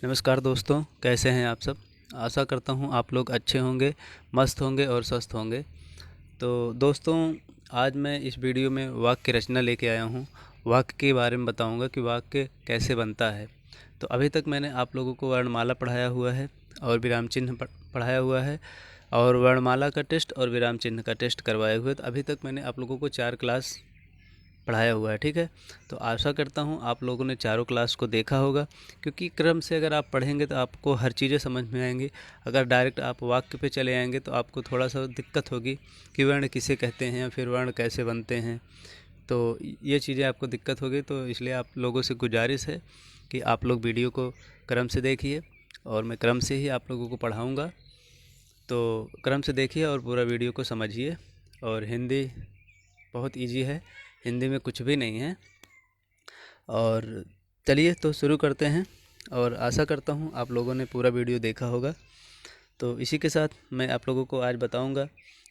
नमस्कार दोस्तों, कैसे हैं आप सब। आशा करता हूँ आप लोग अच्छे होंगे, मस्त होंगे और स्वस्थ होंगे। तो दोस्तों, आज मैं इस वीडियो में वाक्य की रचना लेके आया हूँ। वाक्य के बारे में बताऊँगा कि वाक्य कैसे बनता है। तो अभी तक मैंने आप लोगों को वर्णमाला पढ़ाया हुआ है और विराम चिन्ह पढ़ाया हुआ है और वर्णमाला का टेस्ट और विराम चिन्ह का टेस्ट करवाए हुए। तो अभी तक मैंने आप लोगों को 4 क्लास पढ़ाया हुआ है, ठीक है। तो आशा करता हूँ आप लोगों ने चारों क्लास को देखा होगा, क्योंकि क्रम से अगर आप पढ़ेंगे तो आपको हर चीज़ें समझ में आएंगी। अगर डायरेक्ट आप वाक्य पे चले आएंगे तो आपको थोड़ा सा दिक्कत होगी कि वर्ण किसे कहते हैं या फिर वर्ण कैसे बनते हैं। तो ये चीज़ें आपको दिक्कत होगी, तो इसलिए आप लोगों से गुजारिश है कि आप लोग वीडियो को क्रम से देखिए और मैं क्रम से ही आप लोगों को पढ़ाऊँगा। तो क्रम से देखिए और पूरा वीडियो को समझिए। और हिंदी बहुत इजी है, हिंदी में कुछ भी नहीं है। और चलिए तो शुरू करते हैं और आशा करता हूँ आप लोगों ने पूरा वीडियो देखा होगा। तो इसी के साथ मैं आप लोगों को आज बताऊँगा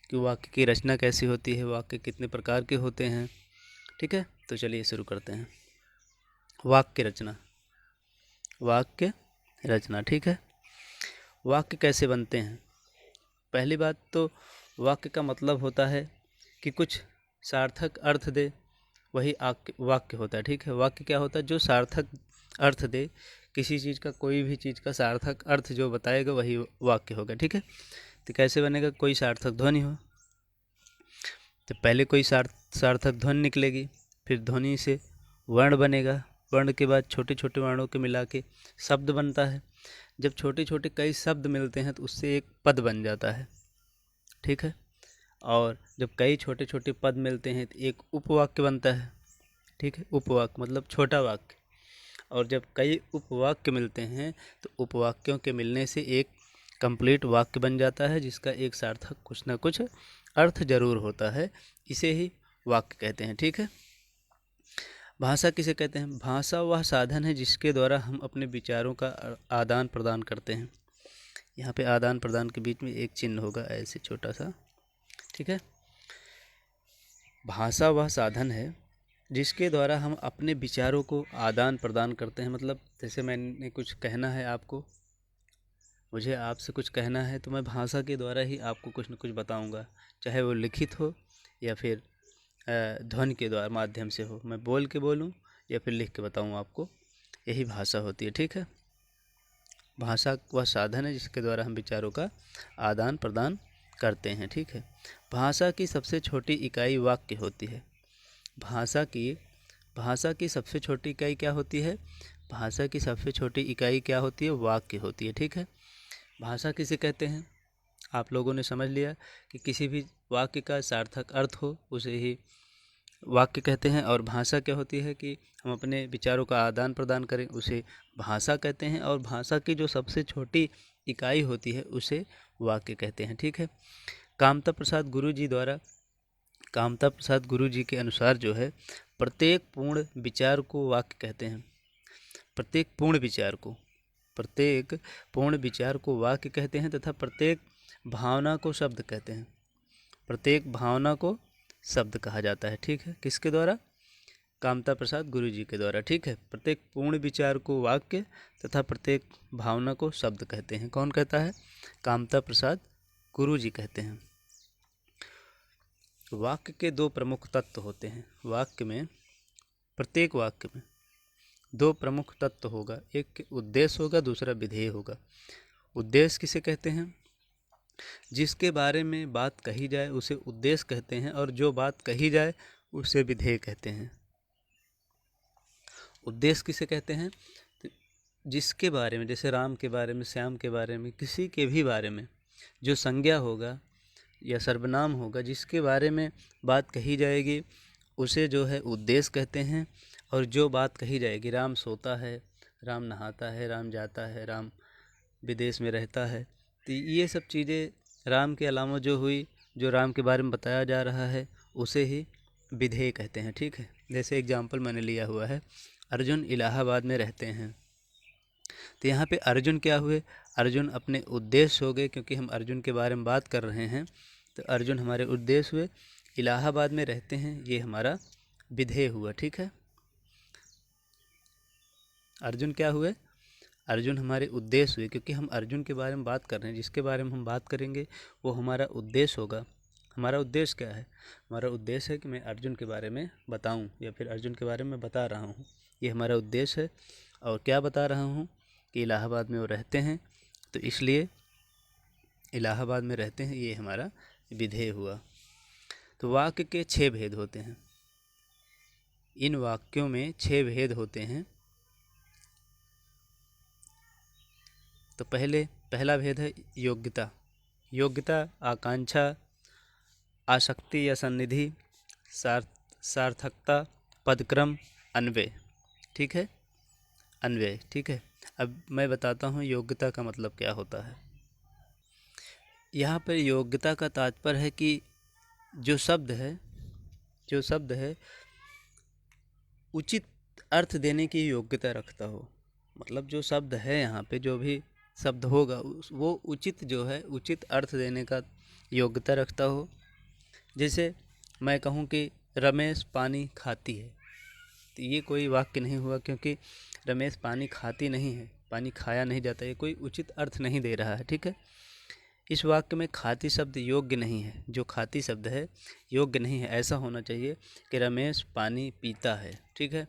कि वाक्य की रचना कैसी होती है, वाक्य कितने प्रकार के होते हैं, ठीक है। तो चलिए शुरू करते हैं। वाक्य रचना, वाक्य रचना, ठीक है। वाक्य कैसे बनते हैं। पहली बात तो वाक्य का मतलब होता है कि कुछ सार्थक अर्थ दे, वही वाक्य होता है, ठीक है। वाक्य क्या होता है, जो सार्थक अर्थ दे, किसी चीज़ का, कोई भी चीज़ का सार्थक अर्थ जो बताएगा वही वाक्य होगा, ठीक है। तो कैसे बनेगा, कोई सार्थक ध्वनि हो तो पहले कोई सार्थक ध्वनि निकलेगी, फिर ध्वनि से वर्ण बनेगा, वर्ण के बाद छोटे छोटे वर्णों के मिला के शब्द बनता है। जब छोटे छोटे कई शब्द मिलते हैं तो उससे एक पद बन जाता है, ठीक है। और जब कई छोटे छोटे पद मिलते हैं तो एक उपवाक्य बनता है, ठीक है। उपवाक्य मतलब छोटा वाक्य। और जब कई उपवाक्य मिलते हैं तो उपवाक्यों के मिलने से एक कंप्लीट वाक्य बन जाता है, जिसका एक सार्थक कुछ ना कुछ अर्थ जरूर होता है। इसे ही वाक्य कहते हैं, ठीक है। भाषा किसे कहते हैं। भाषा वह साधन है जिसके द्वारा हम अपने विचारों का आदान प्रदान करते हैं। यहाँ पे आदान प्रदान के बीच में एक चिन्ह होगा ऐसे छोटा सा, ठीक है। भाषा वह साधन है जिसके द्वारा हम अपने विचारों को आदान प्रदान करते हैं। मतलब जैसे मैंने कुछ कहना है आपको, मुझे आपसे कुछ कहना है, तो मैं भाषा के द्वारा ही आपको कुछ न कुछ बताऊंगा, चाहे वो लिखित हो या फिर ध्वनि के द्वारा माध्यम से हो। मैं बोल के बोलूं या फिर लिख के बताऊं आपको, यही भाषा होती है, ठीक है। भाषा वह साधन है जिसके द्वारा हम विचारों का आदान प्रदान करते हैं, ठीक है। भाषा की सबसे छोटी इकाई वाक्य होती है। भाषा की सबसे छोटी इकाई क्या होती है। भाषा की सबसे छोटी इकाई क्या होती है, वाक्य होती है, ठीक है। भाषा किसे कहते हैं, आप लोगों ने समझ लिया कि किसी भी वाक्य का सार्थक अर्थ हो उसे ही वाक्य कहते हैं। और भाषा क्या होती है कि हम अपने विचारों का आदान प्रदान करें, उसे भाषा कहते हैं। और भाषा की जो सबसे छोटी इकाई होती है उसे वाक्य कहते हैं, ठीक है। कामता प्रसाद गुरु जी के अनुसार जो है, प्रत्येक पूर्ण विचार को वाक्य कहते हैं। प्रत्येक पूर्ण विचार को वाक्य कहते हैं तथा प्रत्येक भावना को शब्द कहते हैं। प्रत्येक भावना को शब्द कहा जाता है, ठीक है। किसके द्वारा, कामता प्रसाद गुरु जी के द्वारा, ठीक है। प्रत्येक पूर्ण विचार को वाक्य तथा प्रत्येक भावना को शब्द कहते हैं। कौन कहता है, कामता प्रसाद गुरु जी कहते हैं। वाक्य के दो प्रमुख तत्व होते हैं। प्रत्येक वाक्य में दो प्रमुख तत्व होगा, एक उद्देश्य होगा, दूसरा विधेय होगा। उद्देश्य किसे कहते हैं, जिसके बारे में बात कही जाए उसे उद्देश्य कहते हैं, और जो बात कही जाए उसे विधेय कहते हैं। उद्देश्य किसे कहते हैं, जिसके बारे में, जैसे राम के बारे में, श्याम के बारे में, किसी के भी बारे में जो संज्ञा होगा या सर्वनाम होगा, जिसके बारे में बात कही जाएगी उसे जो है उद्देश्य कहते हैं। और जो बात कही जाएगी, राम सोता है, राम नहाता है, राम जाता है, राम विदेश में रहता है, तो ये सब चीज़ें राम के अलावा जो हुई, जो राम के बारे में बताया जा रहा है, उसे ही विधेय कहते हैं, ठीक है। जैसे एग्जाम्पल मैंने लिया हुआ है, अर्जुन इलाहाबाद में रहते हैं, तो यहाँ पे अर्जुन क्या हुए, अर्जुन अपने उद्देश्य हो गए, क्योंकि हम अर्जुन के बारे में बात कर रहे हैं, तो अर्जुन हमारे उद्देश्य हुए। इलाहाबाद में रहते हैं, ये हमारा विधेय हुआ, ठीक है। अर्जुन क्या हुए, अर्जुन हमारे उद्देश्य हुए, क्योंकि हम अर्जुन के बारे में बात कर रहे हैं। जिसके बारे में हम बात करेंगे वो हमारा उद्देश्य होगा। हमारा उद्देश्य क्या है? हमारा उद्देश्य है कि मैं अर्जुन के बारे में बताऊं, या फिर अर्जुन के बारे में बता रहा हूं, ये हमारा उद्देश्य है। और क्या बता रहा हूं कि इलाहाबाद में वो रहते हैं, तो इसलिए इलाहाबाद में रहते हैं, ये हमारा विधेय हुआ। तो वाक्य के 6 भेद होते हैं। इन वाक्यों में 6 भेद होते हैं। तो पहला भेद है योग्यता। योग्यता, आकांक्षा, आसक्ति या सन्निधि, सार्थकता, पदक्रम, अन्वय। ठीक है, अन्वय। ठीक है, अब मैं बताता हूँ योग्यता का मतलब क्या होता है। यहाँ पर योग्यता का तात्पर्य है कि जो शब्द है उचित अर्थ देने की योग्यता रखता हो। मतलब जो शब्द है, यहाँ पे जो भी शब्द होगा वो उचित अर्थ देने का योग्यता रखता हो। जैसे मैं कहूँ कि रमेश पानी खाती है, तो ये कोई वाक्य नहीं हुआ, क्योंकि रमेश पानी खाती नहीं है, पानी खाया नहीं जाता, ये कोई उचित अर्थ नहीं दे रहा है। ठीक है, इस वाक्य में खाती शब्द योग्य नहीं है। जो खाती शब्द है योग्य नहीं है। ऐसा होना चाहिए कि रमेश पानी पीता है। ठीक है,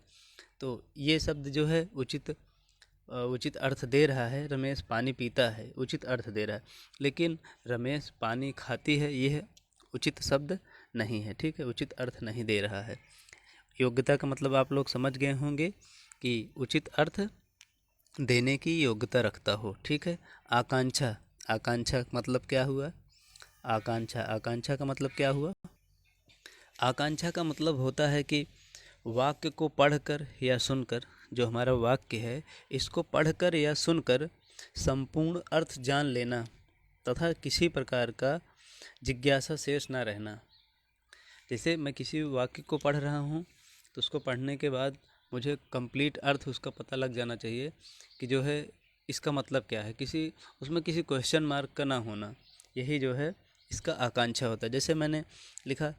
तो ये शब्द जो है उचित अर्थ दे रहा है। रमेश पानी पीता है, उचित अर्थ दे रहा है। लेकिन रमेश पानी खाती है, यह उचित शब्द नहीं है। ठीक है, उचित अर्थ नहीं दे रहा है। योग्यता का मतलब आप लोग समझ गए होंगे कि उचित अर्थ देने की योग्यता रखता हो। ठीक है, आकांक्षा। आकांक्षा मतलब क्या हुआ? आकांक्षा का मतलब क्या हुआ? आकांक्षा का मतलब होता है कि वाक्य को पढ़कर या सुनकर, जो हमारा वाक्य है इसको पढ़कर या सुनकर संपूर्ण अर्थ जान लेना तथा किसी प्रकार का जिज्ञासा शेष ना रहना। जैसे मैं किसी वाक्य को पढ़ रहा हूँ, तो उसको पढ़ने के बाद मुझे कंप्लीट अर्थ उसका पता लग जाना चाहिए कि जो है इसका मतलब क्या है। उसमें किसी क्वेश्चन मार्क का ना होना, यही जो है इसका आकांक्षा होता है। जैसे मैंने लिखा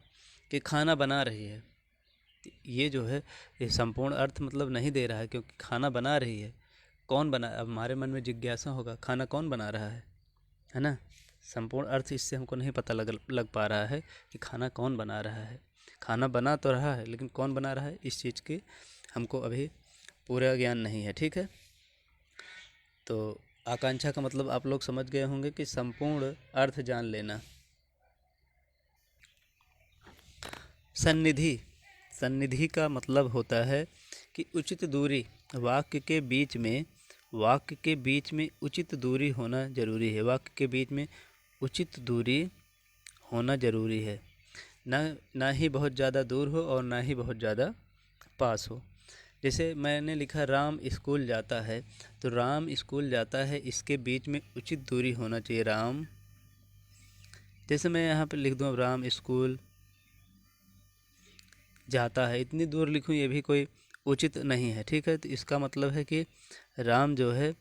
कि खाना बना रही है, ये जो है ये संपूर्ण अर्थ मतलब नहीं दे रहा है, क्योंकि खाना बना रही है, कौन बना? अब हमारे मन में जिज्ञासा होगा, खाना कौन बना रहा है ना। संपूर्ण अर्थ इससे हमको नहीं पता लग पा रहा है कि खाना कौन बना रहा है। खाना बना तो रहा है, लेकिन कौन बना रहा है, इस चीज़ की हमको अभी पूरा ज्ञान नहीं है। ठीक है, तो आकांक्षा का मतलब आप लोग समझ गए होंगे कि संपूर्ण अर्थ जान लेना। सन्निधि का मतलब होता है कि उचित दूरी। वाक्य के बीच में उचित दूरी होना जरूरी है। वाक्य के बीच में उचित दूरी होना जरूरी है, ना ही बहुत ज़्यादा दूर हो और ना ही बहुत ज़्यादा पास हो। जैसे मैंने लिखा राम स्कूल जाता है, तो राम स्कूल जाता है, इसके बीच में उचित दूरी होना चाहिए। राम, जैसे मैं यहाँ पे लिख दूँ राम स्कूल जाता है, इतनी दूर लिखूँ ये भी कोई उचित नहीं है। ठीक है, तो इसका मतलब है कि राम जो है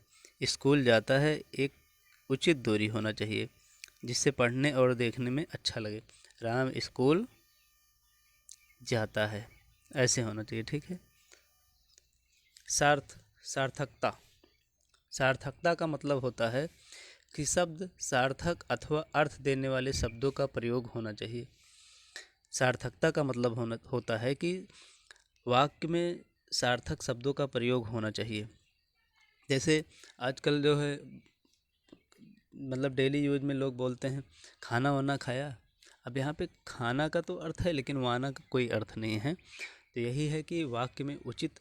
स्कूल जाता है, एक उचित दूरी होना चाहिए जिससे पढ़ने और देखने में अच्छा लगे। राम स्कूल जाता है, ऐसे होना चाहिए। ठीक है, सार्थकता का मतलब होता है कि शब्द सार्थक अथवा अर्थ देने वाले शब्दों का प्रयोग होना चाहिए। सार्थकता का मतलब होता है कि वाक्य में सार्थक शब्दों का प्रयोग होना चाहिए। जैसे आजकल जो है मतलब डेली यूज में लोग बोलते हैं खाना वाना खाया। अब यहाँ पे खाना का तो अर्थ है, लेकिन वाना का कोई अर्थ नहीं है। तो यही है कि वाक्य में उचित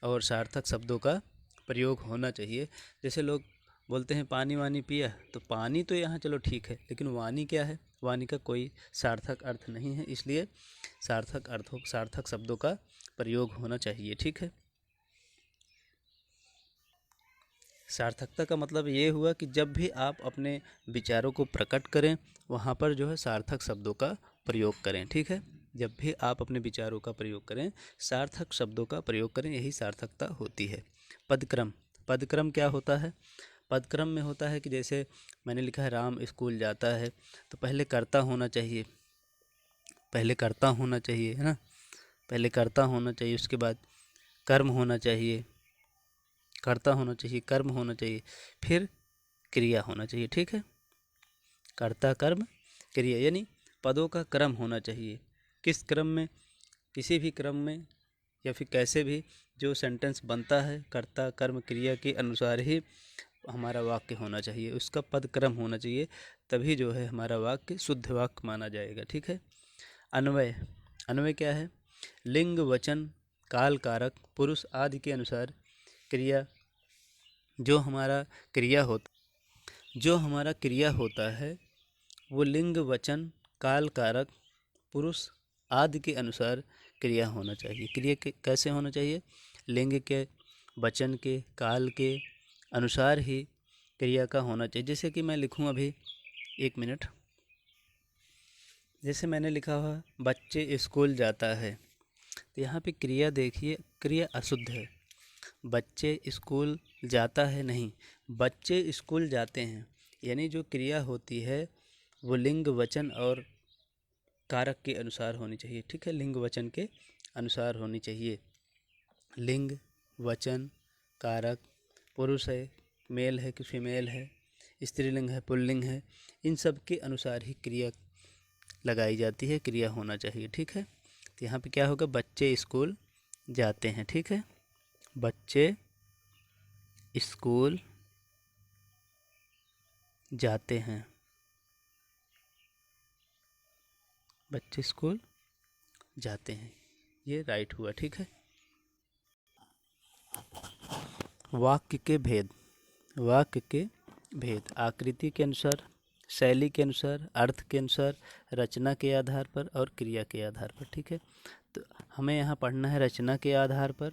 और सार्थक शब्दों का प्रयोग होना चाहिए। जैसे लोग बोलते हैं पानी वानी पिया, तो पानी तो यहाँ चलो ठीक है, लेकिन वानी क्या है? वानी का कोई सार्थक अर्थ नहीं है, इसलिए सार्थक शब्दों का प्रयोग होना चाहिए। ठीक है, सार्थकता का मतलब ये हुआ कि जब भी आप अपने विचारों को प्रकट करें, वहाँ पर जो है सार्थक शब्दों का प्रयोग करें। ठीक है, जब भी आप अपने विचारों का प्रयोग करें, सार्थक शब्दों का प्रयोग करें, यही सार्थकता होती है। पदक्रम क्या होता है? पदक्रम में होता है कि जैसे मैंने लिखा है राम स्कूल जाता है, तो पहले कर्ता होना चाहिए, है ना। पहले कर्ता होना चाहिए, उसके बाद कर्म होना चाहिए, कर्ता होना चाहिए, कर्म होना चाहिए, फिर क्रिया होना चाहिए। ठीक है, कर्ता कर्म क्रिया, यानी पदों का क्रम होना चाहिए। किस क्रम में, किसी भी क्रम में या फिर कैसे भी जो सेंटेंस बनता है कर्ता कर्म क्रिया के अनुसार ही हमारा वाक्य होना चाहिए, उसका पद क्रम होना चाहिए, तभी जो है हमारा वाक्य शुद्ध वाक्य माना जाएगा। ठीक है। अन्वय, अन्वय क्या है? लिंग वचन काल कारक पुरुष आदि के अनुसार क्रिया, जो हमारा क्रिया होता है वो लिंग वचन काल कारक पुरुष आदि के अनुसार क्रिया होना चाहिए। क्रिया के कैसे होना चाहिए? लिंग के, वचन के, काल के अनुसार ही क्रिया का होना चाहिए। जैसे कि मैं लिखूं अभी, 1 मिनट, जैसे मैंने लिखा हुआ बच्चे स्कूल जाता है, तो यहाँ पे क्रिया देखिए, क्रिया अशुद्ध है। बच्चे स्कूल जाता है नहीं, बच्चे स्कूल जाते हैं, यानी जो क्रिया होती है वो लिंग वचन और कारक के अनुसार होनी चाहिए। ठीक है, लिंग वचन के अनुसार होनी चाहिए। लिंग वचन कारक, पुरुष है, मेल है कि फीमेल है, स्त्रीलिंग है, पुल्लिंग है, इन सब के अनुसार ही क्रिया लगाई जाती है, क्रिया होना चाहिए। ठीक है, तो यहाँ पे क्या होगा? बच्चे स्कूल जाते हैं। ठीक है, बच्चे स्कूल जाते हैं, बच्चे स्कूल जाते हैं, ये राइट हुआ। ठीक है। वाक्य के भेद, वाक्य के भेद आकृति के अनुसार, शैली के अनुसार, अर्थ के अनुसार, रचना के आधार पर और क्रिया के आधार पर। ठीक है, तो हमें यहाँ पढ़ना है रचना के आधार पर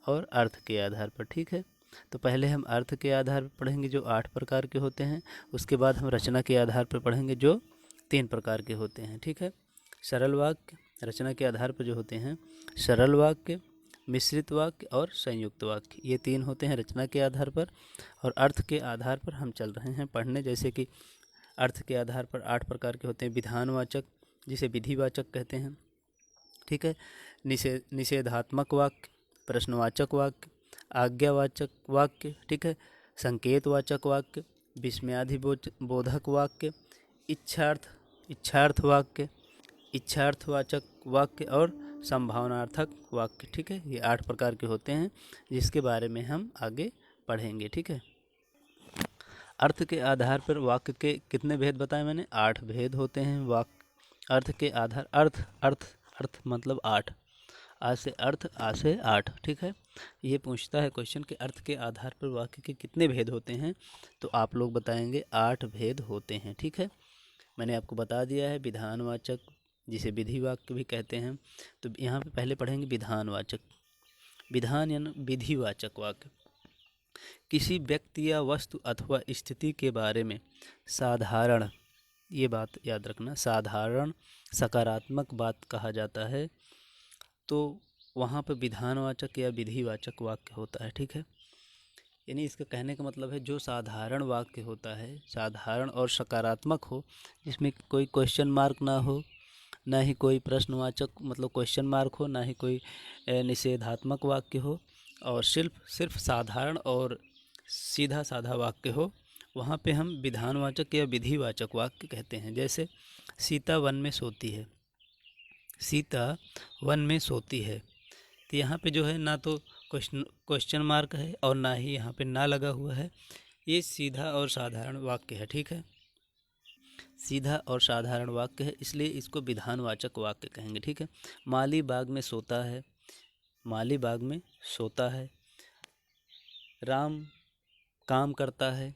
और अर्थ के आधार पर। ठीक है, तो पहले हम अर्थ के आधार पर पढ़ेंगे जो 8 प्रकार के होते हैं, उसके बाद हम रचना के आधार पर पढ़ेंगे जो 3 प्रकार के होते हैं। ठीक है, सरल वाक्य रचना के आधार पर जो होते हैं, सरल वाक्य, मिश्रित वाक्य और संयुक्त वाक्य, ये 3 होते हैं रचना के आधार पर। और अर्थ के आधार पर हम चल रहे हैं पढ़ने, जैसे कि अर्थ के आधार पर 8 प्रकार के होते हैं। विधानवाचक, जिसे विधिवाचक कहते हैं। ठीक है, निषेधात्मक वाक्य, प्रश्नवाचक वाक्य, आज्ञावाचक वाक्य। ठीक है, संकेतवाचक वाक्य, विस्मयादिबोधक वाक्य, इच्छार्थ वाक्य, इच्छार्थवाचक वाक्य और संभावनार्थक वाक्य। ठीक है, ये 8 प्रकार के होते हैं जिसके बारे में हम आगे पढ़ेंगे। ठीक है, अर्थ के आधार पर वाक्य के कितने भेद बताए मैंने? 8 भेद होते हैं वाक्य अर्थ के आधार, अर्थ अर्थ अर्थ मतलब 8, आ से अर्थ, आ से 8। ठीक है, ये पूछता है क्वेश्चन कि अर्थ के आधार पर वाक्य के कितने भेद होते हैं, तो आप लोग बताएंगे 8 भेद होते हैं। ठीक है, मैंने आपको बता दिया है। विधानवाचक, जिसे विधि वाक्य भी कहते हैं, तो यहाँ पे पहले पढ़ेंगे विधानवाचक। विधान यानी विधिवाचक वाक्य, किसी व्यक्ति या वस्तु अथवा स्थिति के बारे में साधारण, ये बात याद रखना, साधारण सकारात्मक बात कहा जाता है, तो वहाँ पर विधानवाचक या विधिवाचक वाक्य होता है। ठीक है, यानी इसका कहने का मतलब है जो साधारण वाक्य होता है, साधारण और सकारात्मक हो, जिसमें कोई क्वेश्चन मार्क ना हो, ना ही कोई प्रश्नवाचक मतलब क्वेश्चन मार्क हो, ना ही कोई निषेधात्मक वाक्य हो, और सिर्फ साधारण और सीधा साधा वाक्य हो, वहाँ पे हम विधानवाचक या विधिवाचक वाक्य कहते हैं। जैसे सीता वन में सोती है, सीता वन में सोती है, तो यहाँ पे जो है ना तो क्वेश्चन मार्क है और ना ही यहाँ पे ना लगा हुआ है, ये सीधा और साधारण वाक्य है। ठीक है, सीधा और साधारण वाक्य है, इसलिए इसको विधानवाचक वाक्य कहेंगे। ठीक है, माली बाग में सोता है, माली बाग में सोता है। राम काम करता है,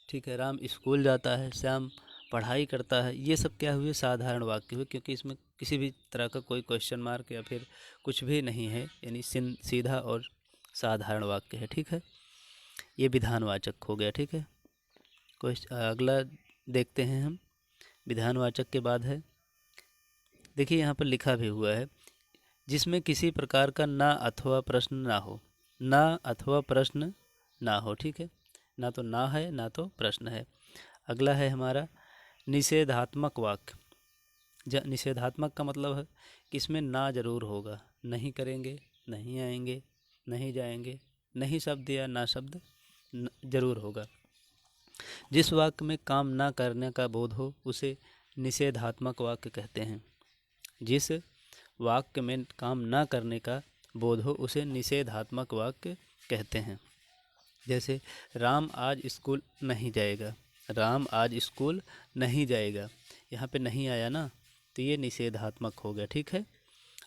ठीक है, राम स्कूल जाता है, श्याम पढ़ाई करता है, ये सब क्या हुए? साधारण वाक्य हुए, क्योंकि इसमें किसी भी तरह का कोई क्वेश्चन मार्क या फिर कुछ भी नहीं है, यानी सीधा और साधारण वाक्य है। ठीक है, ये विधानवाचक हो गया। ठीक है, अगला देखते हैं हम। विधानवाचक के बाद है, देखिए यहाँ पर लिखा भी हुआ है, जिसमें किसी प्रकार का ना अथवा प्रश्न ना हो, ना अथवा प्रश्न ना हो। ठीक है, ना तो ना है ना तो प्रश्न है। अगला है हमारा निषेधात्मक वाक्य। निषेधात्मक का मतलब है कि इसमें ना जरूर होगा, नहीं करेंगे, नहीं आएंगे, नहीं जाएंगे, नहीं शब्द या ना शब्द जरूर होगा। जिस वाक्य में काम ना करने का बोध हो उसे निषेधात्मक वाक्य कहते हैं। जिस वाक्य में काम ना करने का बोध हो उसे निषेधात्मक वाक्य कहते हैं। जैसे राम आज स्कूल नहीं जाएगा। राम आज स्कूल नहीं जाएगा, यहाँ पे नहीं आया ना, तो ये निषेधात्मक हो गया। ठीक है।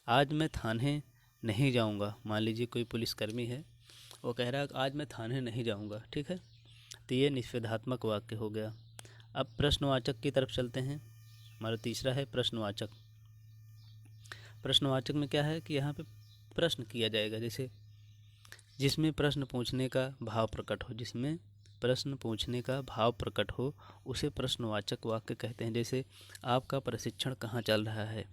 आज मैं थाने नहीं जाऊँगा। मान लीजिए कोई पुलिसकर्मी है, वो कह रहा है आज मैं थाने नहीं जाऊँगा। ठीक है, तो ये निषेधात्मक वाक्य हो गया। अब प्रश्नवाचक की तरफ चलते हैं। हमारा तीसरा है प्रश्नवाचक। प्रश्नवाचक में क्या है कि यहाँ पे प्रश्न किया जाएगा, जैसे जिसमें प्रश्न पूछने का भाव प्रकट हो। जिसमें प्रश्न पूछने का भाव प्रकट हो उसे प्रश्नवाचक वाक्य कहते हैं। जैसे आपका प्रशिक्षण कहाँ चल रहा है।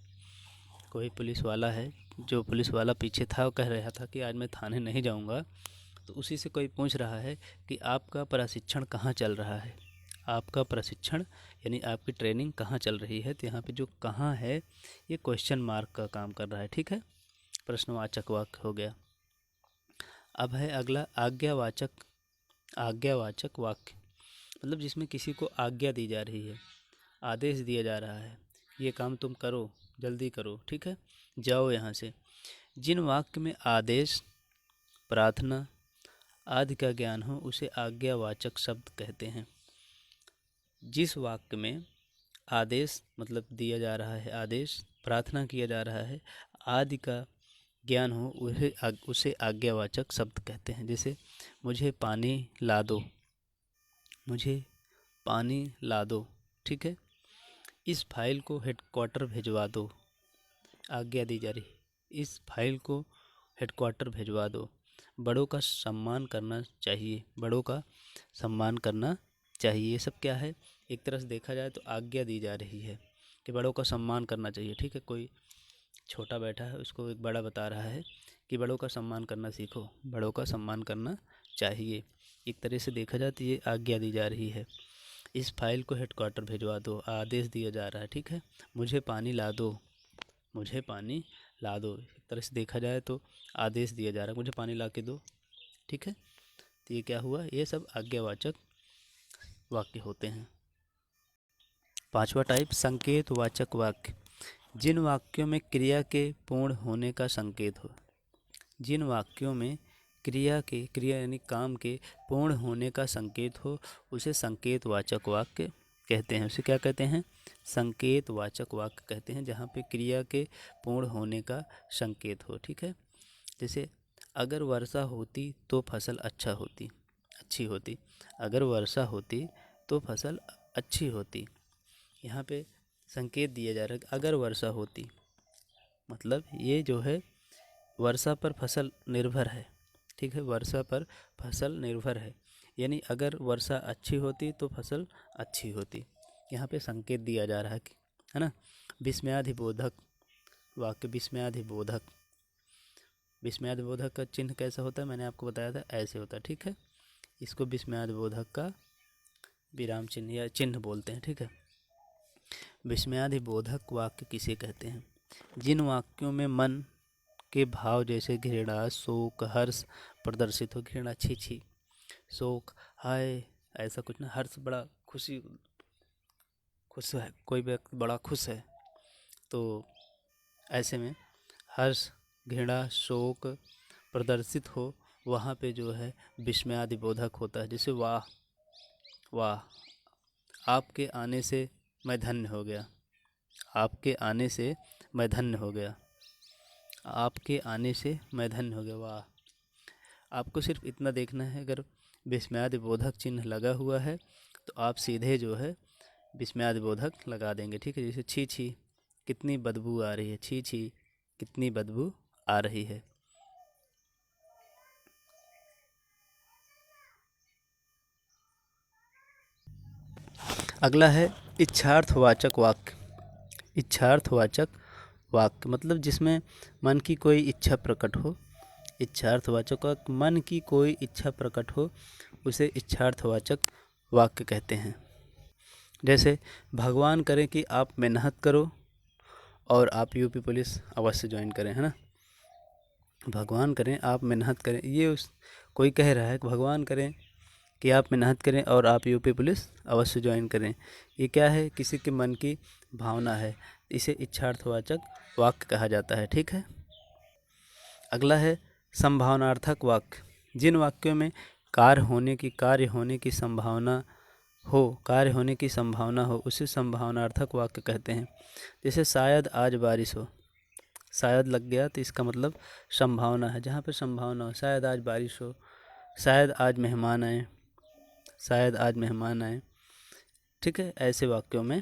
कोई पुलिस वाला है, जो पुलिस वाला पीछे था वो कह रहा था कि आज मैं थाने नहीं जाऊंगा, तो उसी से कोई पूछ रहा है कि आपका प्रशिक्षण कहाँ चल रहा है। आपका प्रशिक्षण यानी आपकी ट्रेनिंग कहाँ चल रही है। तो यहाँ पे जो कहाँ है ये क्वेश्चन मार्क का काम कर रहा है। ठीक है, प्रश्नवाचक वाक्य हो गया। अब है अगला आज्ञावाचक। आज्ञावाचक वाक्य मतलब जिसमें किसी को आज्ञा दी जा रही है, आदेश दिया जा रहा है, ये काम तुम करो, जल्दी करो। ठीक है, जाओ यहाँ से। जिन वाक्य में आदेश, प्रार्थना आदि का ज्ञान हो उसे आज्ञावाचक शब्द कहते हैं। जिस वाक्य में आदेश मतलब दिया जा रहा है, आदेश, प्रार्थना किया जा रहा है, आदि का ज्ञान हो उसे आज्ञावाचक शब्द कहते हैं। जैसे मुझे पानी ला दो। मुझे पानी ला दो। ठीक है, इस फाइल को हेडक्वार्टर भिजवा दो। आज्ञा दी जा रही, इस फाइल को हेडक्वार्टर भिजवा दो। बड़ों का सम्मान करना चाहिए। बड़ों का सम्मान करना चाहिए। ये सब क्या है, एक तरह से देखा जाए तो आज्ञा दी जा रही है कि बड़ों का सम्मान करना चाहिए। ठीक है, कोई छोटा बैठा है, उसको एक बड़ा बता रहा है कि बड़ों का सम्मान करना सीखो, बड़ों का सम्मान करना चाहिए। एक तरह से देखा जाए तो ये आज्ञा दी जा रही है। इस फाइल को हेडक्वार्टर भिजवा दो, आदेश दिया जा रहा है। ठीक है, मुझे पानी ला दो। मुझे पानी ला दो, एक तरह से देखा जाए तो आदेश दिया जा रहा है, मुझे पानी ला के दो। ठीक है, तो ये क्या हुआ, ये सब आज्ञावाचक वाक्य होते हैं। पांचवा टाइप संकेतवाचक वाक्य। जिन वाक्यों में क्रिया के पूर्ण होने का संकेत हो। जिन वाक्यों में क्रिया यानी काम के पूर्ण होने का संकेत हो उसे संकेतवाचक वाक्य कहते हैं। उसे क्या कहते हैं, संकेतवाचक वाक्य कहते हैं, जहाँ पे क्रिया के पूर्ण होने का संकेत हो। ठीक है, जैसे अगर वर्षा होती तो फसल अच्छी होती। अगर वर्षा होती तो फसल अच्छी होती। यहाँ पे संकेत दिया जा रहा है कि अगर वर्षा होती, मतलब ये जो है वर्षा पर फसल निर्भर है। ठीक है, वर्षा पर फसल निर्भर है, यानी अगर वर्षा अच्छी होती तो फसल अच्छी होती। यहाँ पे संकेत दिया जा रहा है कि, है ना। विस्मयादिबोधक वाक्य। विस्मयादिबोधक का चिन्ह कैसा होता है, मैंने आपको बताया था, ऐसे होता है। ठीक है, इसको विस्मयादिबोधक का विराम चिन्ह या चिन्ह बोलते हैं। ठीक है, विस्मयादिबोधक वाक्य किसे कहते हैं, जिन वाक्यों में मन के भाव जैसे घृणा, शोक, हर्ष प्रदर्शित हो। घृणा छी छी, शोक हाय, ऐसा कुछ ना, हर्ष बड़ा खुश है, कोई व्यक्ति बड़ा खुश है, तो ऐसे में हर्ष, घृणा, शोक प्रदर्शित हो, वहाँ पे जो है विस्मयादिबोधक होता है। जैसे वाह वाह, आपके आने से मैं धन्य हो गया। आपके आने से मैं धन्य हो गया। आपके आने से मैं धन्य हो गया, वाह। आपको सिर्फ इतना देखना है, अगर विस्मयादिबोधक चिन्ह लगा हुआ है तो आप सीधे जो है विस्मयादिबोधक लगा देंगे। ठीक है, जैसे छी छी कितनी बदबू आ रही है। छी छी कितनी बदबू आ रही है। अगला है इच्छार्थवाचक वाक्य। इच्छार्थवाचक वाक्य मतलब जिसमें मन की कोई इच्छा प्रकट हो। इच्छार्थवाचक वाक्य, मन की कोई इच्छा प्रकट हो उसे इच्छार्थवाचक वाक्य कहते हैं। जैसे भगवान करे कि आप मेहनत करो और आप यूपी पुलिस अवश्य ज्वाइन करें, है ना। भगवान करें आप मेहनत करें, ये कोई कह रहा है कि भगवान करें कि आप मेहनत करें और आप यूपी पुलिस अवश्य ज्वाइन करें। ये क्या है, किसी के मन की भावना है, इसे इच्छार्थवाचक वाक्य कहा जाता है। ठीक है। अगला है संभावनार्थक वाक्य। जिन वाक्यों में कार्य होने की संभावना हो उसे संभावनार्थक वाक्य कहते हैं। जैसे शायद आज बारिश हो, शायद लग गया तो इसका मतलब संभावना है, जहाँ पे संभावना हो, शायद आज बारिश हो, शायद आज मेहमान आए, शायद आज मेहमान आए। ठीक है, ऐसे वाक्यों में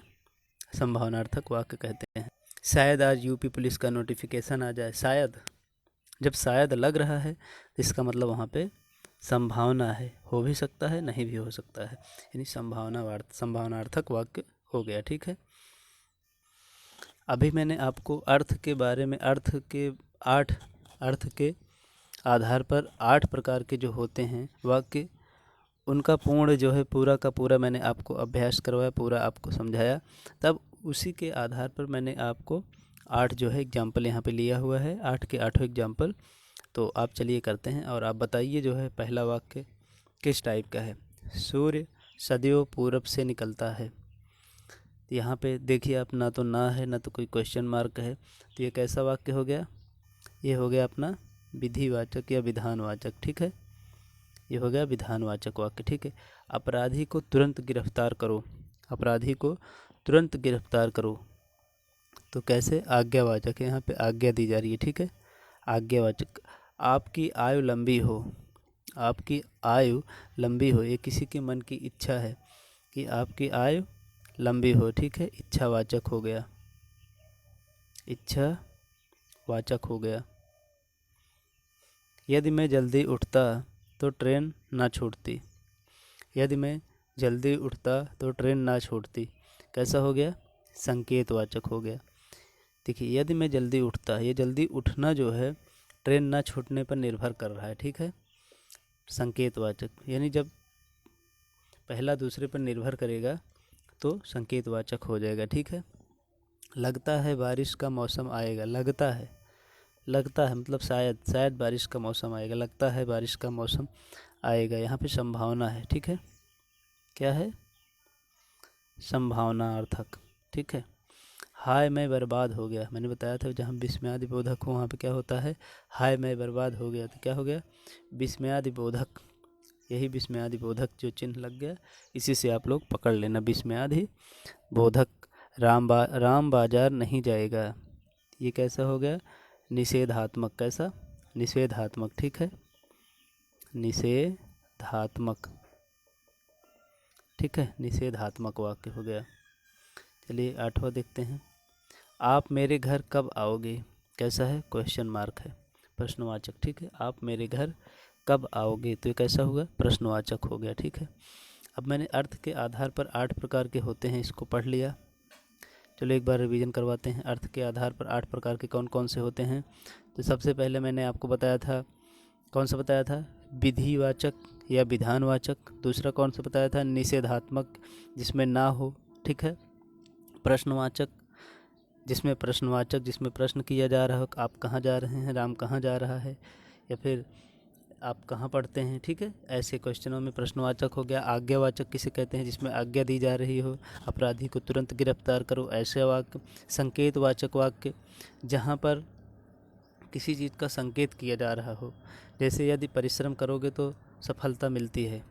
संभावनार्थक वाक्य कहते हैं। शायद आज यूपी पुलिस का नोटिफिकेशन आ जाए, शायद, जब शायद लग रहा है तो इसका मतलब वहाँ पे संभावना है, हो भी सकता है नहीं भी हो सकता है, यानी संभावनार्थक वाक्य हो गया। ठीक है। अभी मैंने आपको अर्थ के बारे में, अर्थ के आधार पर 8 प्रकार के जो होते हैं वाक्य, उनका पूर्ण जो है पूरा का पूरा मैंने आपको अभ्यास करवाया, पूरा आपको समझाया। तब उसी के आधार पर मैंने आपको 8 जो है एग्जाम्पल यहाँ पे लिया हुआ है, 8 के 8 एग्जाम्पल। तो आप चलिए करते हैं और आप बताइए जो है पहला वाक्य किस टाइप का है। सूर्य सदैव पूरब से निकलता है। यहाँ पे देखिए आप, ना तो ना है ना तो कोई क्वेश्चन मार्क है, तो ये कैसा वाक्य हो गया, ये हो गया अपना विधिवाचक या विधानवाचक। ठीक है, ये हो गया विधानवाचक वाक्य। ठीक है। अपराधी को तुरंत गिरफ्तार करो, अपराधी को तुरंत गिरफ्तार करो, तो कैसे, आज्ञावाचक है, यहाँ पे आज्ञा दी जा रही है। ठीक है, आज्ञावाचक। आपकी आयु लंबी हो, आपकी आयु लंबी हो, ये किसी के मन की इच्छा है कि आपकी आयु लंबी हो। ठीक है, इच्छावाचक हो गया, इच्छावाचक हो गया। यदि मैं जल्दी उठता तो ट्रेन ना छूटती, यदि मैं जल्दी उठता तो ट्रेन ना छूटती, कैसा हो गया, संकेतवाचक हो गया। देखिए, यदि मैं जल्दी उठता, ये जल्दी उठना जो है ट्रेन ना छूटने पर निर्भर कर रहा है। ठीक है, संकेतवाचक, यानी जब पहला दूसरे पर निर्भर करेगा तो संकेतवाचक हो जाएगा। ठीक है। लगता है बारिश का मौसम आएगा, लगता है मतलब शायद बारिश का मौसम आएगा, लगता है बारिश का मौसम आएगा, यहाँ पे संभावना है। ठीक है, क्या है, संभावनार्थक। ठीक है। हाय मैं बर्बाद हो गया, मैंने बताया था जहाँ विस्मयादि बोधक हो वहाँ पे क्या होता है, हाय मैं बर्बाद हो गया, तो क्या हो गया, विस्मयादि बोधक। यही विस्मयादि बोधक जो चिन्ह लग गया, इसी से आप लोग पकड़ लेना, विस्मयादि बोधक। राम बाजार नहीं जाएगा, ये कैसा हो गया, निषेधात्मक। कैसा, निषेधात्मक। ठीक है, निषेधात्मक। ठीक है, निषेधात्मक वाक्य हो गया। चलिए 8वां देखते हैं। आप मेरे घर कब आओगे, कैसा है, क्वेश्चन मार्क है, प्रश्नवाचक। ठीक है, आप मेरे घर कब आओगे, तो ये कैसा होगा, प्रश्नवाचक हो गया। ठीक है। अब मैंने अर्थ के आधार पर 8 प्रकार के होते हैं इसको पढ़ लिया। चलो एक बार रिवीजन करवाते हैं। अर्थ के आधार पर 8 प्रकार के कौन कौन से होते हैं। तो सबसे पहले मैंने आपको बताया था, कौन सा बताया था, विधिवाचक या विधानवाचक। दूसरा कौन सा बताया था, निषेधात्मक, जिसमें ना हो। ठीक है। प्रश्नवाचक, जिसमें प्रश्न किया जा रहा हो, आप कहाँ जा रहे हैं, राम कहाँ जा रहा है, या फिर आप कहाँ पढ़ते हैं। ठीक है, ऐसे क्वेश्चनों में प्रश्नवाचक हो गया। आज्ञावाचक किसे कहते हैं, जिसमें आज्ञा दी जा रही हो, अपराधी को तुरंत गिरफ्तार करो, ऐसे वाक्य। संकेतवाचक वाक्य, जहाँ पर किसी चीज़ का संकेत किया जा रहा हो, जैसे यदि परिश्रम करोगे तो सफलता मिलती है,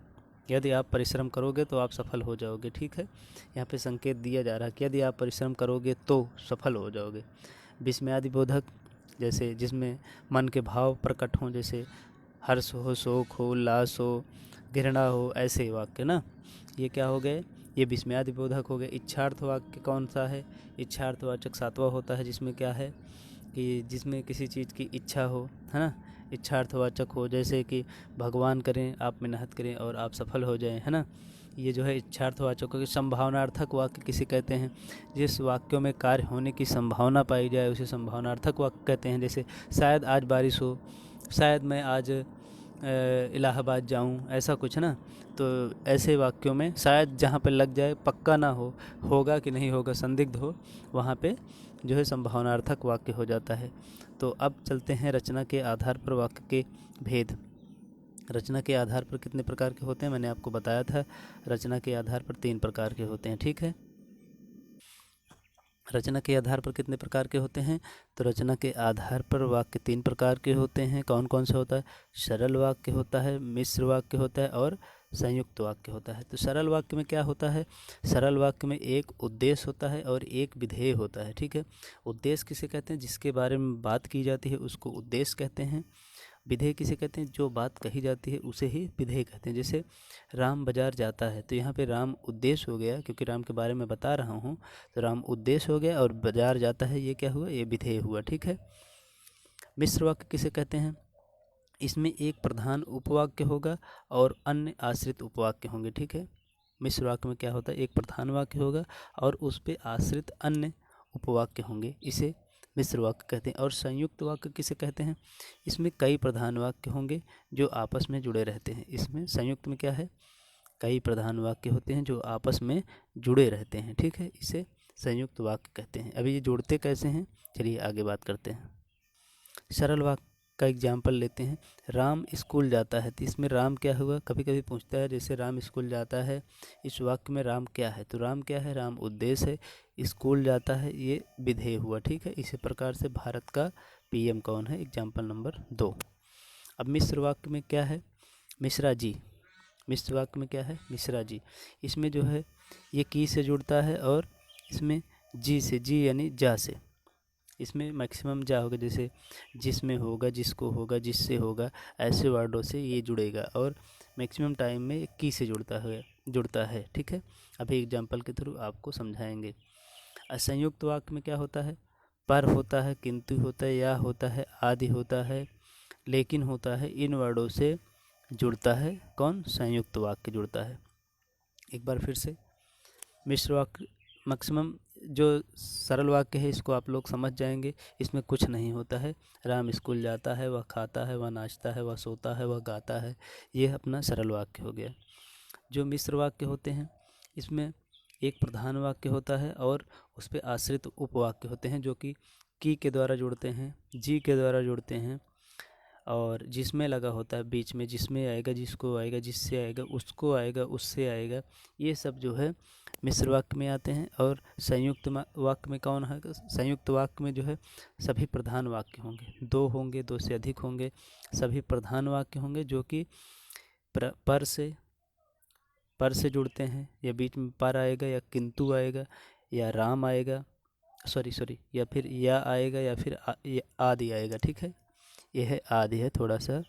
यदि आप परिश्रम करोगे तो आप सफल हो जाओगे। ठीक है, यहाँ पे संकेत दिया जा रहा है कि यदि आप परिश्रम करोगे तो सफल हो जाओगे। विस्मयादि बोधक, जैसे जिसमें मन के भाव प्रकट हों, जैसे हर्ष हो, शोक हो, उल्लास हो, घृणा हो, ऐसे वाक्य ना, ये क्या हो गए, ये विस्मयादि बोधक हो गए। इच्छार्थ वाक्य कौन सा है, इच्छार्थवाचक 7वां होता है, जिसमें क्या है कि जिसमें किसी चीज़ की इच्छा हो, है ना, इच्छार्थवाचक हो, जैसे कि भगवान करें आप मेहनत करें और आप सफल हो जाएं, है ना, ये जो है इच्छार्थवाचक हो। संभावनार्थक वाक्य किसे कहते हैं, जिस वाक्यों में कार्य होने की संभावना पाई जाए उसे संभावनार्थक वाक्य कहते हैं। जैसे शायद आज बारिश हो, शायद मैं आज इलाहाबाद जाऊं, ऐसा कुछ ना, तो ऐसे वाक्यों में शायद जहाँ पे लग जाए, पक्का ना हो, होगा कि नहीं होगा, संदिग्ध हो, वहाँ पे जो है संभावनार्थक वाक्य हो जाता है। तो अब चलते हैं रचना के आधार पर वाक्य के भेद। रचना के आधार पर कितने प्रकार के होते हैं, मैंने आपको बताया था। रचना के आधार पर 3 प्रकार के होते हैं, ठीक है। रचना के आधार पर कितने प्रकार के होते हैं, तो रचना के आधार पर वाक्य 3 प्रकार के होते हैं। कौन कौन से होता है? सरल वाक्य होता है, मिश्र वाक्य होता है और संयुक्त वाक्य होता है। तो सरल वाक्य में क्या होता है? सरल वाक्य में एक उद्देश्य होता है और एक विधेय होता है, ठीक है। उद्देश्य किसे कहते हैं? जिसके बारे में बात की जाती है उसको उद्देश्य कहते हैं। विधेय किसे कहते हैं? जो बात कही जाती है उसे ही विधेय कहते हैं। जैसे राम बाजार जाता है, तो यहाँ पे राम उद्देश्य हो गया, क्योंकि राम के बारे में बता रहा हूँ, तो राम उद्देश्य हो गया, और बाजार जाता है ये क्या हुआ? ये विधेय हुआ, ठीक है। मिश्र वाक्य किसे कहते हैं? इसमें एक प्रधान उपवाक्य होगा और अन्य आश्रित उपवाक्य होंगे, ठीक है। मिश्र वाक्य में क्या होता है? एक प्रधान वाक्य होगा और उस पे आश्रित अन्य उपवाक्य होंगे, इसे मिश्र वाक्य कहते हैं। और संयुक्त वाक्य किसे कहते हैं? इसमें कई प्रधान वाक्य होंगे जो आपस में जुड़े रहते हैं। इसमें संयुक्त में क्या है? कई प्रधान वाक्य होते हैं जो आपस में जुड़े रहते हैं, ठीक है। इसे संयुक्त वाक्य कहते हैं। अभी ये जोड़ते कैसे हैं, चलिए आगे बात करते हैं। सरल वाक्य का एग्जाम्पल लेते हैं। राम स्कूल जाता है, तो इसमें राम क्या हुआ? कभी कभी पूछता है, जैसे राम स्कूल जाता है, इस वाक्य में राम क्या है? तो राम क्या है? राम उद्देश्य है। स्कूल जाता है ये विधेय हुआ, ठीक है। इसी प्रकार से भारत का पीएम कौन है? Example number 2। अब मिश्र वाक्य में क्या है? मिश्रा जी। मिश्र वाक्य में क्या है? मिश्रा जी। इसमें जो है ये की से जुड़ता है और इसमें जी से, जी यानी जा से। इसमें मैक्सिमम जा होगा, जैसे जिसमें होगा, जिसको होगा, जिससे होगा, ऐसे वर्डों से ये जुड़ेगा, और मैक्सिमम टाइम में की से जुड़ता है, ठीक है। अभी एग्जाम्पल के थ्रू आपको समझाएंगे। असंयुक्त वाक्य में क्या होता है? पर होता है, किंतु होता है, या होता है, आदि होता है, लेकिन होता है, इन वर्डों से जुड़ता है। कौन? संयुक्त वाक्य जुड़ता है। एक बार फिर से, मिश्र वाक्य मैक्सिमम जो सरल वाक्य है इसको आप लोग समझ जाएंगे, इसमें कुछ नहीं होता है। राम स्कूल जाता है, वह खाता है, वह नाचता है, वह सोता है, वह गाता है, ये अपना सरल वाक्य हो गया। जो मिश्र वाक्य होते हैं इसमें एक प्रधान वाक्य होता है और उस पर आश्रित उपवाक्य होते हैं, जो कि की के द्वारा जुड़ते हैं, जी के द्वारा जुड़ते हैं, और जिसमें लगा होता है बीच में, जिसमें आएगा, जिसको आएगा, जिससे आएगा, उसको आएगा, उससे आएगा, ये सब जो है मिश्र वाक्य में आते हैं। और संयुक्त वाक्य में कौन है? संयुक्त वाक्य में जो है सभी प्रधान वाक्य होंगे, 2 होंगे, 2 से अधिक होंगे, सभी प्रधान वाक्य होंगे जो कि पर से जुड़ते हैं, या बीच में पर आएगा, या किंतु आएगा, या राम आएगा, सॉरी, या फिर या आएगा, या फिर आदि आएगा, ठीक है। यह है आदि है, थोड़ा सा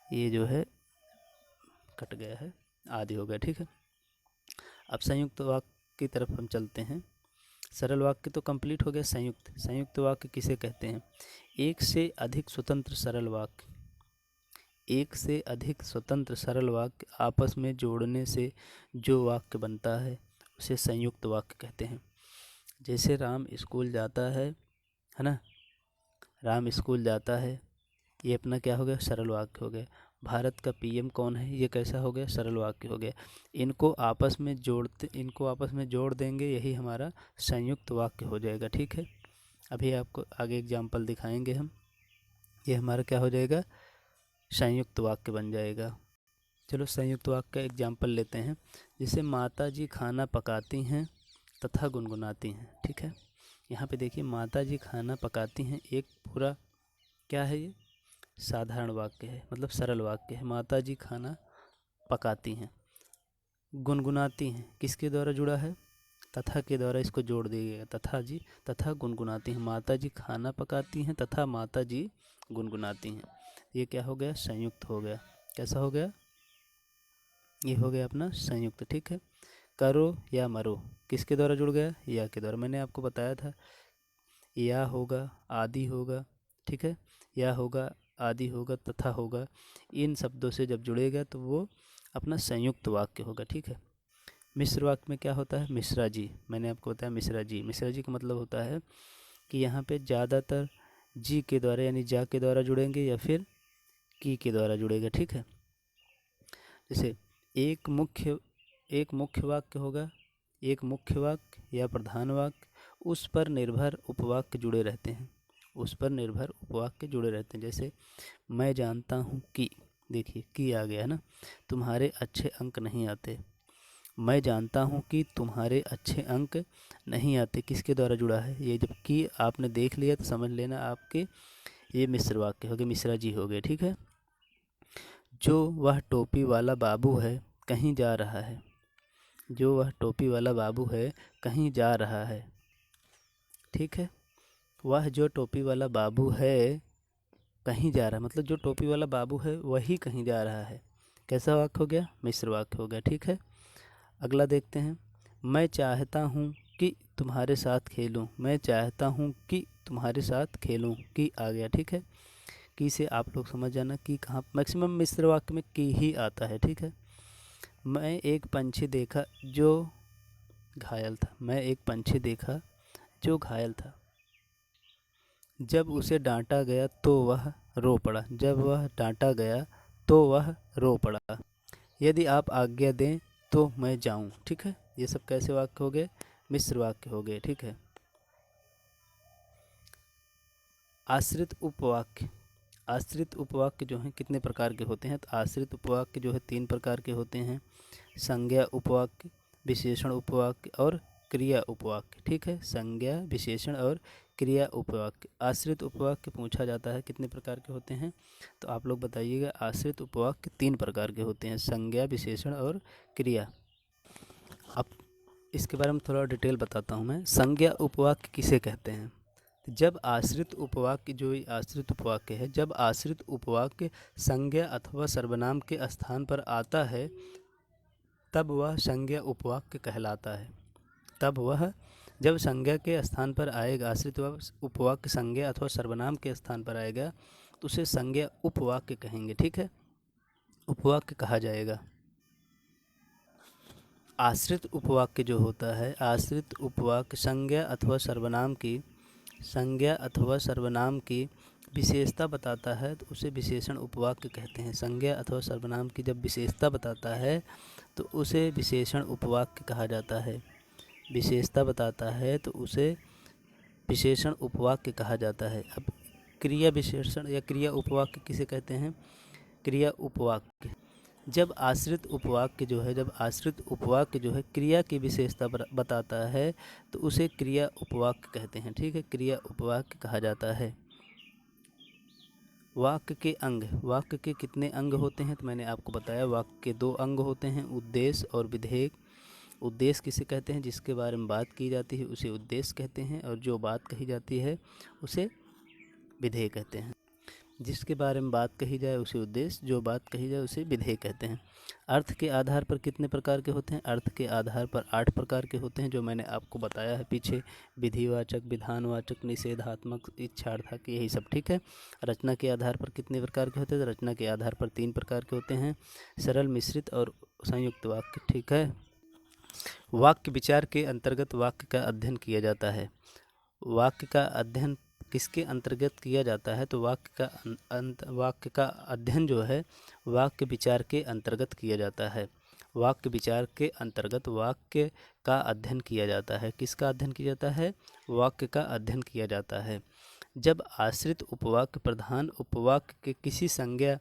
ये जो है कट गया है, आदि हो गया, ठीक है। अब संयुक्त वाक्य की तरफ हम चलते हैं। सरल वाक्य तो कंप्लीट हो गया। संयुक्त वाक्य किसे कहते हैं? एक से अधिक स्वतंत्र सरल वाक्य, एक से अधिक स्वतंत्र सरल वाक्य आपस में जोड़ने से जो वाक्य बनता है उसे संयुक्त वाक्य कहते हैं। जैसे राम स्कूल जाता है ना, राम स्कूल जाता है, ये अपना क्या हो गया? सरल वाक्य हो गया। भारत का पीएम कौन है? ये कैसा हो गया? सरल वाक्य हो गया। इनको आपस में जोड़ देंगे, यही हमारा संयुक्त वाक्य हो जाएगा, ठीक है। अभी आपको आगे एग्जाम्पल दिखाएंगे हम, ये हमारा क्या हो जाएगा? संयुक्त वाक्य बन जाएगा। चलो संयुक्त वाक्य का एग्जाम्पल लेते हैं। जैसे माता जी खाना पकाती हैं तथा गुनगुनाती हैं, ठीक है। यहाँ पे देखिए, माता जी खाना पकाती हैं, एक पूरा क्या है? ये साधारण वाक्य है, मतलब सरल वाक्य है। माता जी खाना पकाती हैं, गुनगुनाती हैं, किसके द्वारा जुड़ा है? तथा के द्वारा इसको जोड़ दिएगा, तथा गुनगुनाती हैं। माता जी खाना पकाती हैं तथा माता जी गुनगुनाती हैं, ये क्या हो गया? संयुक्त हो गया। कैसा हो गया? ये हो गया अपना संयुक्त, ठीक है। करो या मरो, किसके द्वारा जुड़ गया? या के द्वारा। मैंने आपको बताया था, या होगा, आदि होगा, ठीक है, या होगा, आदि होगा, तथा होगा, इन शब्दों से जब जुड़ेगा तो वो अपना संयुक्त वाक्य होगा, ठीक है। मिश्र वाक्य में क्या होता है? मिश्रा जी, मैंने आपको बताया मिश्रा जी का मतलब होता है कि यहाँ पे ज़्यादातर जी के द्वारा यानी जा के द्वारा जुड़ेंगे या फिर की के द्वारा जुड़ेगा, ठीक है। जैसे एक मुख्य वाक्य होगा, एक मुख्य वाक्य या प्रधान वाक्य, उस पर निर्भर उपवाक्य जुड़े रहते हैं, उस पर निर्भर उपवाक्य जुड़े रहते हैं। जैसे मैं जानता हूँ कि, देखिए की आ गया है ना। तुम्हारे अच्छे अंक नहीं आते। मैं जानता हूँ कि तुम्हारे अच्छे अंक नहीं आते, किसके द्वारा जुड़ा है ये? जब कि आपने देख लिया तो समझ लेना आपके ये मिश्र वाक्य हो गए, मिश्रा जी हो गए। ठीक है। जो वह टोपी वाला बाबू है कहीं जा रहा है। जो वह टोपी वाला बाबू है कहीं जा रहा है। ठीक है। वह जो टोपी वाला बाबू है कहीं जा रहा है, मतलब जो टोपी वाला बाबू है वही कहीं जा रहा है। कैसा वाक्य हो गया? मिश्र वाक्य हो गया। ठीक है। अगला देखते हैं। मैं चाहता हूँ कि तुम्हारे साथ खेलूँ। मैं चाहता हूँ कि तुम्हारे साथ खेलूँ, की आ गया। ठीक है। की से आप लोग समझ जाना कि कहाँ मैक्सिमम मिश्र वाक्य में की ही आता है। ठीक है। मैं एक पंछी देखा जो घायल था। मैं एक पंछी देखा जो घायल था। जब उसे डांटा गया तो वह रो पड़ा। जब वह डांटा गया तो वह रो पड़ा। यदि आप आज्ञा दें तो मैं जाऊं। ठीक है। ये सब कैसे वाक्य हो गए? मिश्र वाक्य हो गए। ठीक है। आश्रित उपवाक्य। आश्रित उपवाक्य जो हैं कितने प्रकार के होते हैं? तो आश्रित उपवाक्य जो है 3 प्रकार के होते हैं। संज्ञा उपवाक्य, विशेषण उपवाक्य और क्रिया उपवाक्य। ठीक है। संज्ञा, विशेषण और क्रिया उपवाक्य। आश्रित उपवाक्य पूछा जाता है कितने प्रकार के होते हैं? तो आप लोग बताइएगा। आश्रित उपवाक्य 3 प्रकार के होते हैं, संज्ञा, विशेषण और क्रिया। अब इसके बारे में थोड़ा डिटेल बताता हूँ मैं। संज्ञा उपवाक्य किसे कहते हैं? जब आश्रित उपवाक्य, जो आश्रित उपवाक्य है, जब आश्रित उपवाक्य संज्ञा अथवा सर्वनाम के स्थान पर आता है तब वह संज्ञा उपवाक्य कहलाता है। तब वह जब संज्ञा के स्थान पर आएगा, आश्रित उपवाक्य संज्ञा अथवा सर्वनाम के स्थान पर आएगा तो उसे संज्ञा उपवाक्य कहेंगे। ठीक है। उपवाक्य कहा जाएगा। आश्रित उपवाक्य जो होता है, आश्रित उपवाक्य संज्ञा अथवा सर्वनाम की विशेषता बताता है तो उसे विशेषण उपवाक्य कहते हैं। संज्ञा अथवा सर्वनाम की जब विशेषता बताता है तो उसे विशेषण उपवाक्य कहा जाता है। विशेषता बताता है तो उसे विशेषण उपवाक्य कहा जाता है। अब क्रिया विशेषण या क्रिया उपवाक्य किसे कहते हैं? क्रिया उपवाक्य जब आश्रित उपवाक्य जो है क्रिया की विशेषता बताता है तो उसे क्रिया उपवाक्य कहते हैं। ठीक है। क्रिया उपवाक्य कहा जाता है। वाक्य के अंग। वाक्य के कितने अंग होते हैं? तो मैंने आपको बताया वाक्य के 2 अंग होते हैं, उद्देश्य और विधेयक। उद्देश्य किसे कहते हैं? जिसके बारे में बात की जाती है उसे उद्देश्य कहते हैं, और जो बात कही जाती है उसे विधेय कहते हैं। जिसके बारे में बात कही जाए उसे उद्देश्य, जो बात कही जाए उसे विधेय कहते हैं। अर्थ के आधार पर कितने प्रकार के होते हैं? अर्थ के आधार पर 8 प्रकार के होते हैं, जो मैंने आपको बताया है पीछे। विधिवाचक, विधानवाचक, निषेधात्मक, इच्छार्थक, यही सब। ठीक है। रचना के आधार पर कितने प्रकार के होते हैं? रचना के आधार पर 3 प्रकार के होते हैं, सरल, मिश्रित और संयुक्त वाक्य। ठीक है। वाक्य विचार के अंतर्गत वाक्य का अध्ययन किया जाता है। वाक्य का अध्ययन किसके अंतर्गत किया जाता है? तो वाक्य का अध्ययन जो है वाक्य विचार के अंतर्गत किया जाता है। वाक्य विचार के अंतर्गत वाक्य का अध्ययन किया जाता है। किसका अध्ययन किया जाता है? वाक्य का अध्ययन किया जाता है। जब आश्रित उपवाक्य प्रधान उपवाक्य के किसी संज्ञा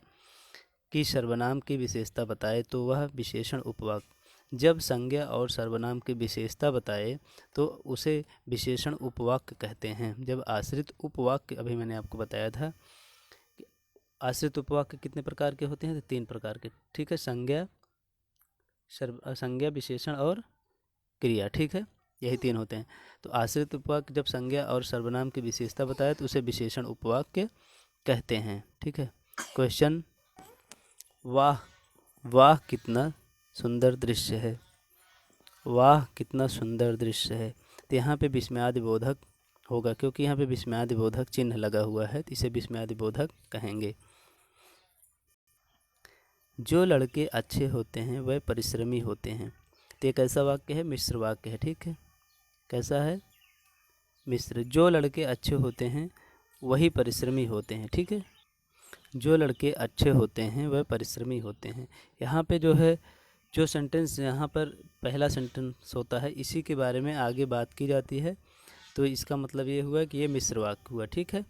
की सर्वनाम की विशेषता बताए तो वह विशेषण उपवाक्य। जब संज्ञा और सर्वनाम की विशेषता बताए तो उसे विशेषण उपवाक्य कहते हैं। जब आश्रित उपवाक्य, अभी मैंने आपको बताया था कि आश्रित उपवाक्य कितने प्रकार के होते हैं? तो 3 प्रकार के। ठीक है। संज्ञा, विशेषण और क्रिया। ठीक है। यही 3 होते हैं। तो आश्रित उपवाक्य जब संज्ञा और सर्वनाम की विशेषता बताए तो उसे विशेषण उपवाक्य कहते हैं। ठीक है। क्वेश्चन। वाह वाह कितना सुंदर दृश्य है। वाह कितना सुंदर दृश्य है। तो यहाँ पे विस्मयादिबोधक होगा, क्योंकि यहाँ पे विस्मयादिबोधक चिन्ह लगा हुआ है तो इसे विस्मयादिबोधक कहेंगे। जो लड़के अच्छे होते हैं वह परिश्रमी होते हैं। तो ये कैसा वाक्य है? मिश्र वाक्य है। ठीक है। कैसा है? मिश्र। जो लड़के अच्छे होते हैं वही परिश्रमी होते हैं। ठीक है। जो लड़के अच्छे होते हैं वह परिश्रमी होते हैं। यहाँ पे जो है, जो सेंटेंस यहाँ पर पहला सेंटेंस होता है इसी के बारे में आगे बात की जाती है, तो इसका मतलब ये हुआ कि ये मिश्र वाक्य हुआ। ठीक है।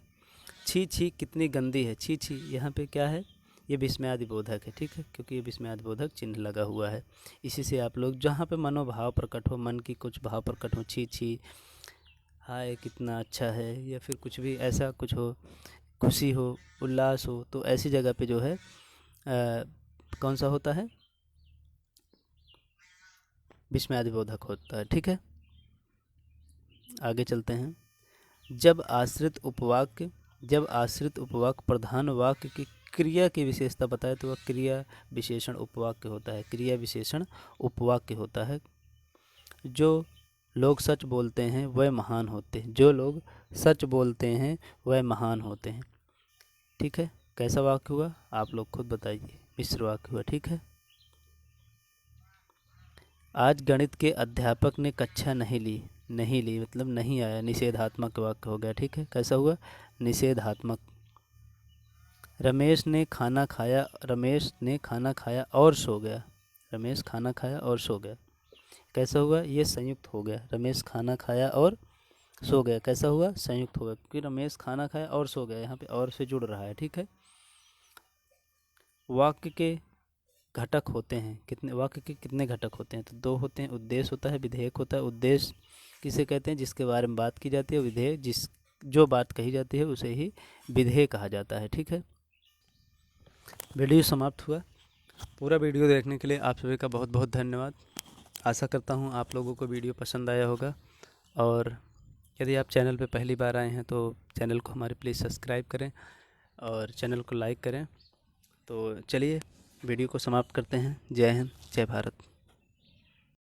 छी छी कितनी गंदी है। छी छी यहाँ पे क्या है? ये विस्मयादिबोधक है, ठीक है, क्योंकि ये विस्मयादिबोधक चिन्ह लगा हुआ है। इसी से आप लोग जहाँ पे मनोभाव प्रकट हो, मन की कुछ भाव प्रकट हो, छी छी, हाय कितना अच्छा है, या फिर कुछ भी ऐसा कुछ हो, खुशी हो, उल्लास हो, तो ऐसी जगह पे जो है कौन सा होता है, विस्मयादिबोधक होता है, ठीक है। आगे चलते हैं। जब आश्रित उपवाक्य प्रधान वाक्य की क्रिया की विशेषता बताए तो वह क्रिया विशेषण उपवाक्य होता है। क्रिया विशेषण उपवाक्य होता है। जो लोग सच बोलते हैं वह महान होते हैं। जो लोग सच बोलते हैं वह महान होते हैं, ठीक है। कैसा वाक्य हुआ आप लोग खुद बताइए, मिश्र वाक्य हुआ, ठीक है। आज गणित के अध्यापक ने कक्षा नहीं ली मतलब नहीं आया, निषेधात्मक वाक्य हो गया, ठीक है। कैसा हुआ, निषेधात्मक। रमेश ने खाना खाया और सो गया। रमेश खाना खाया और सो गया, कैसा हुआ, ये संयुक्त हो गया। रमेश खाना खाया और सो गया, कैसा हुआ, संयुक्त हो गया, क्योंकि रमेश खाना खाया और सो गया, यहाँ पे और से जुड़ रहा है, ठीक है। वाक्य के घटक होते हैं कितने, वाक्य के कितने घटक होते हैं, तो 2 होते हैं। उद्देश्य होता है, विधेयक होता है। उद्देश्य किसे कहते हैं, जिसके बारे में बात की जाती है। विधेयक जो बात कही जाती है उसे ही विधेय कहा जाता है, ठीक है। वीडियो समाप्त हुआ। पूरा वीडियो देखने के लिए आप सभी का बहुत बहुत धन्यवाद। आशा करता हूँ आप लोगों को वीडियो पसंद आया होगा, और यदि आप चैनल पर पहली बार आए हैं तो चैनल को हमारे प्लीज़ सब्सक्राइब करें और चैनल को लाइक करें। तो चलिए वीडियो को समाप्त करते हैं। जय हिंद, जय भारत।